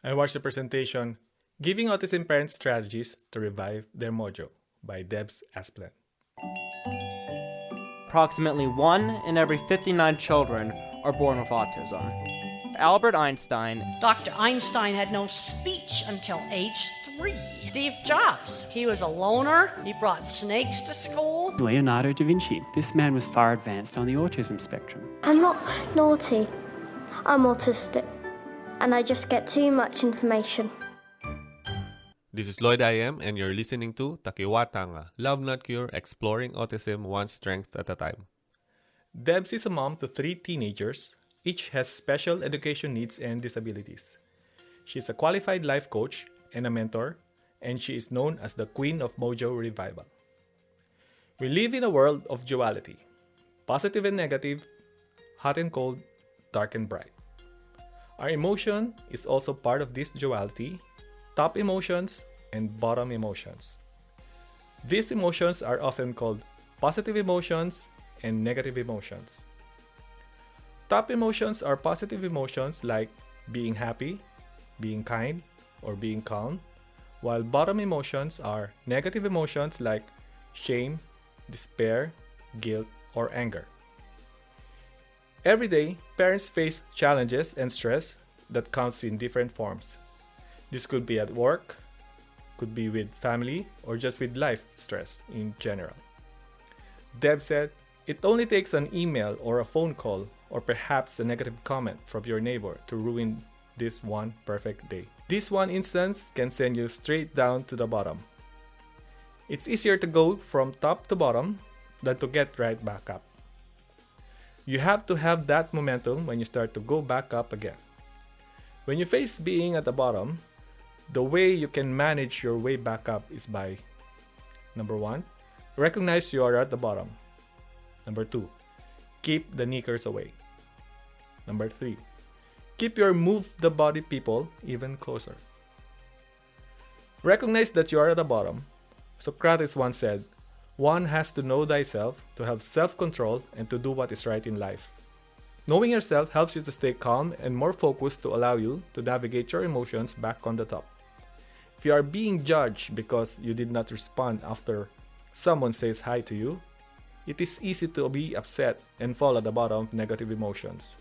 I watched the presentation Giving Autism Parents Strategies to Revive Their Mojo by Debs Aspland. Approximately 1 in every 59 children are born with autism. Albert Einstein. Dr. Einstein had no speech until age 3. Steve Jobs, he was a loner. He brought snakes to school. Leonardo da Vinci. This man was far advanced on the autism spectrum. I'm not naughty. I'm autistic. And I just get too much information. This is Lloyd I.M. and you're listening to Takiwātanga, Love Not Cure, Exploring Autism One Strength at a Time. Debs is a mom to 3 teenagers. Each has special education needs and disabilities. She's a qualified life coach and a mentor, and she is known as the Queen of Mojo Revival. We live in a world of duality, positive and negative, hot and cold, dark and bright. Our emotion is also part of this duality, top emotions and bottom emotions. These emotions are often called positive emotions and negative emotions. Top emotions are positive emotions like being happy, being kind, or being calm, while bottom emotions are negative emotions like shame, despair, guilt, or anger. Every day, parents face challenges and stress that comes in different forms. This could be at work, could be with family, or just with life stress in general. Deb said, it only takes an email or a phone call or perhaps a negative comment from your neighbor to ruin this one perfect day. This one instance can send you straight down to the bottom. It's easier to go from top to bottom than to get right back up. You have to have that momentum when you start to go back up again. When you face being at the bottom, the way you can manage your way back up is by number 1, recognize you are at the bottom. Number 2, keep the knickers away. Number 3, keep your move the body people even closer. Recognize that you are at the bottom. Socrates once said, one has to know thyself, to have self-control, and to do what is right in life. Knowing yourself helps you to stay calm and more focused to allow you to navigate your emotions back on the top. If you are being judged because you did not respond after someone says hi to you, it is easy to be upset and fall at the bottom of negative emotions.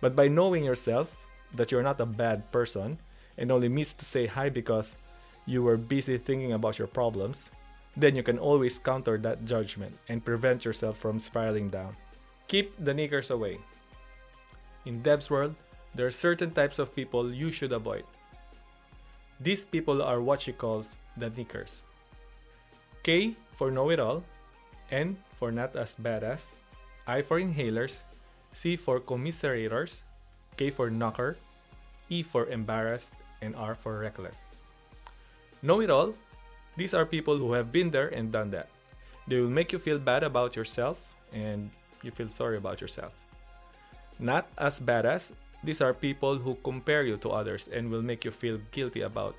But by knowing yourself, that you're not a bad person and only missed to say hi because you were busy thinking about your problems, then you can always counter that judgment and prevent yourself from spiraling down. Keep the knickers away. In Deb's world, there are certain types of people you should avoid. These people are what she calls the knickers. K for know-it-all, N for not as badass, I for inhalers, C for commiserators, K for knocker, E for embarrassed, and R for reckless. Know-it-all, these are people who have been there and done that. They will make you feel bad about yourself and you feel sorry about yourself. Not as badass, these are people who compare you to others and will make you feel guilty about.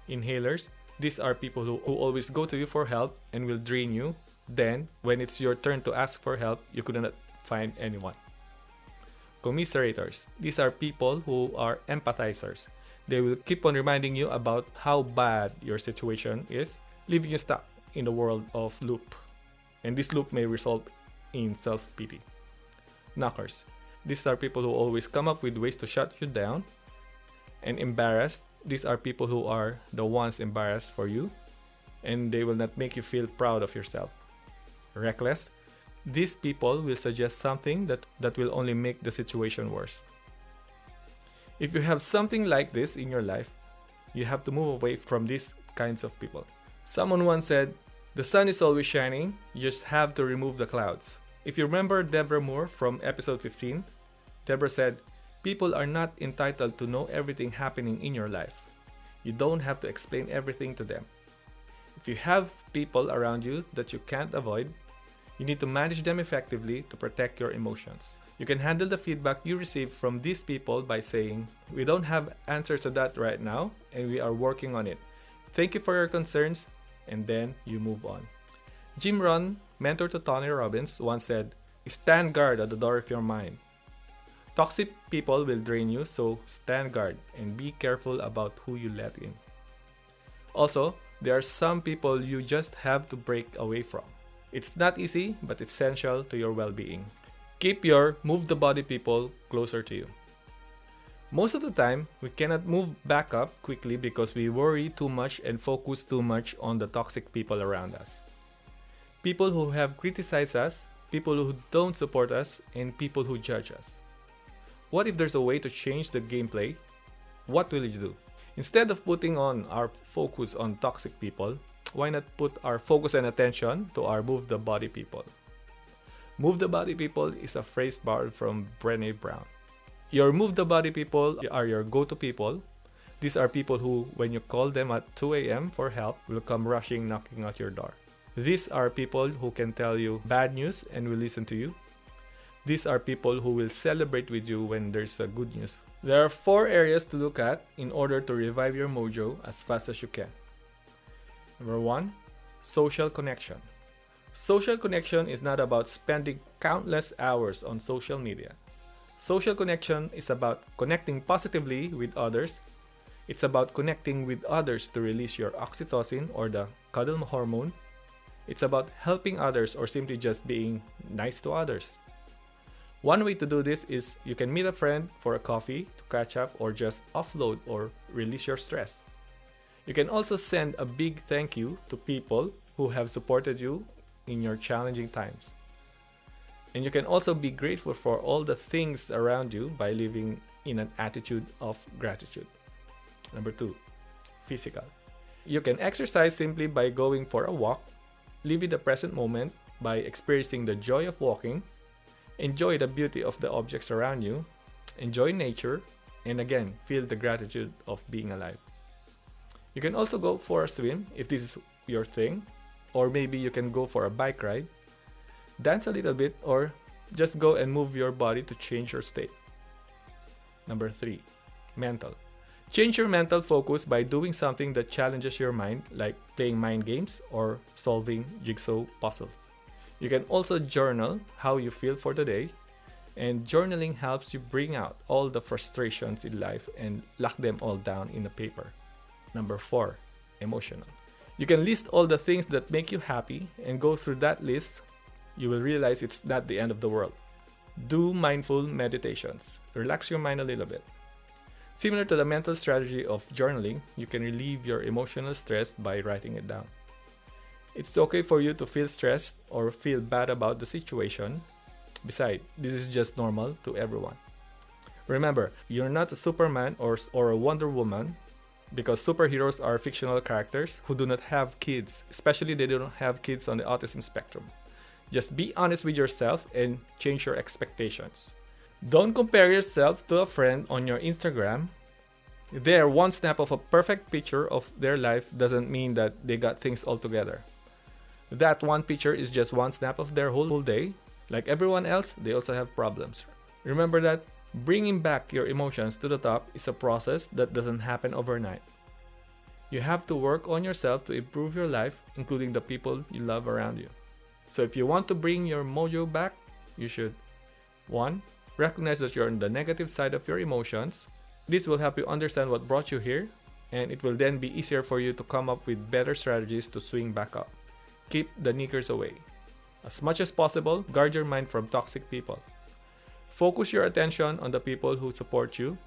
Inhalers, these are people who always go to you for help and will drain you. Then, when it's your turn to ask for help, you could not find anyone. Commiserators, these are people who are empathizers. They will keep on reminding you about how bad your situation is, leaving you stuck in the world of loop. And this loop may result in self-pity. Knockers, these are people who always come up with ways to shut you down. And embarrassed, these are people who are the ones embarrassed for you, and they will not make you feel proud of yourself. Reckless, these people will suggest something that will only make the situation worse. If you have something like this in your life, you have to move away from these kinds of people. Someone once said, the sun is always shining, you just have to remove the clouds. If you remember Deborah Moore from episode 15, Deborah said, people are not entitled to know everything happening in your life. You don't have to explain everything to them. If you have people around you that you can't avoid, you need to manage them effectively to protect your emotions. You can handle the feedback you receive from these people by saying, we don't have answers to that right now, and we are working on it. Thank you for your concerns, and then you move on. Jim Rohn, mentor to Tony Robbins, once said, stand guard at the door of your mind. Toxic people will drain you, so stand guard and be careful about who you let in. Also, there are some people you just have to break away from. It's not easy, but essential to your well-being. Keep your move the body people closer to you. Most of the time, we cannot move back up quickly because we worry too much and focus too much on the toxic people around us. People who have criticized us, people who don't support us, and people who judge us. What if there's a way to change the gameplay? What will you do? Instead of putting on our focus on toxic people, why not put our focus and attention to our move the body people? Move the body people is a phrase borrowed from Brené Brown. Your move the body people are your go-to people. These are people who, when you call them at 2 a.m. for help, will come rushing, knocking at your door. These are people who can tell you bad news and will listen to you. These are people who will celebrate with you when there's a good news. There are 4 areas to look at in order to revive your mojo as fast as you can. Number 1, social connection. Social connection is not about spending countless hours on social media. Social connection is about connecting positively with others. It's about connecting with others to release your oxytocin or the cuddle hormone. It's about helping others or simply just being nice to others. One way to do this is you can meet a friend for a coffee to catch up or just offload or release your stress. You can also send a big thank you to people who have supported you in your challenging times. And you can also be grateful for all the things around you by living in an attitude of gratitude. Number 2, physical. You can exercise simply by going for a walk, live in the present moment by experiencing the joy of walking, enjoy the beauty of the objects around you, enjoy nature, and again, feel the gratitude of being alive. You can also go for a swim if this is your thing, or maybe you can go for a bike ride, dance a little bit, or just go and move your body to change your state. Number 3, mental. Change your mental focus by doing something that challenges your mind, like playing mind games or solving jigsaw puzzles. You can also journal how you feel for the day, and journaling helps you bring out all the frustrations in life and lock them all down in a paper. Number 4, emotional. You can list all the things that make you happy and go through that list. You will realize it's not the end of the world. Do mindful meditations. Relax your mind a little bit. Similar to the mental strategy of journaling, you can relieve your emotional stress by writing it down. It's okay for you to feel stressed or feel bad about the situation. Besides, this is just normal to everyone. Remember, you're not a Superman or a Wonder Woman, because superheroes are fictional characters who do not have kids, especially they don't have kids on the autism spectrum. Just be honest with yourself and change your expectations. Don't compare yourself to a friend on your Instagram. Their one snap of a perfect picture of their life doesn't mean that they got things all together. That one picture is just one snap of their whole day. Like everyone else, they also have problems. Remember that bringing back your emotions to the top is a process that doesn't happen overnight. You have to work on yourself to improve your life, including the people you love around you. So if you want to bring your mojo back, you should 1. Recognize that you're on the negative side of your emotions. This will help you understand what brought you here, and it will then be easier for you to come up with better strategies to swing back up. Keep the knickers away. As much as possible, guard your mind from toxic people. Focus your attention on the people who support you.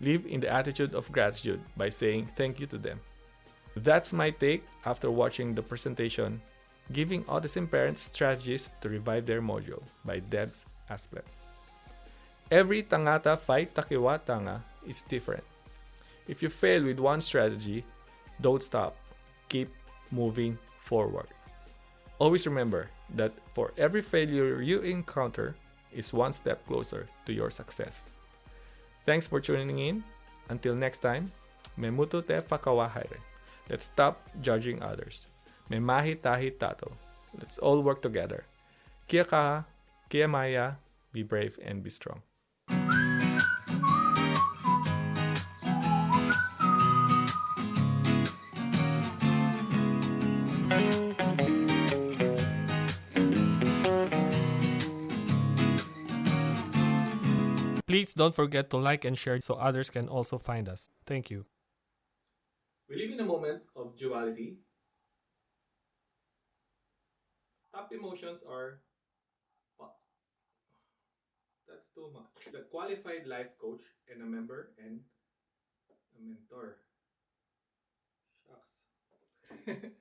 Live in the attitude of gratitude by saying thank you to them. That's my take after watching the presentation, Giving Autism Parents Strategies to Revive Their Mojo by Debs Aspland. Every tangata fight Takiwātanga is different. If you fail with one strategy, don't stop. Keep moving forward. Always remember that for every failure you encounter is one step closer to your success. Thanks for tuning in. Until next time, me mutu te whakawahaere. Let's stop judging others. Me mahi tahi tato. Let's all work together. Kia kaha, kia maya, be brave and be strong. Please don't forget to like and share so others can also find us. Thank you. We live in a moment of duality. Top emotions are... That's too much. The qualified life coach and a member and a mentor. Shucks.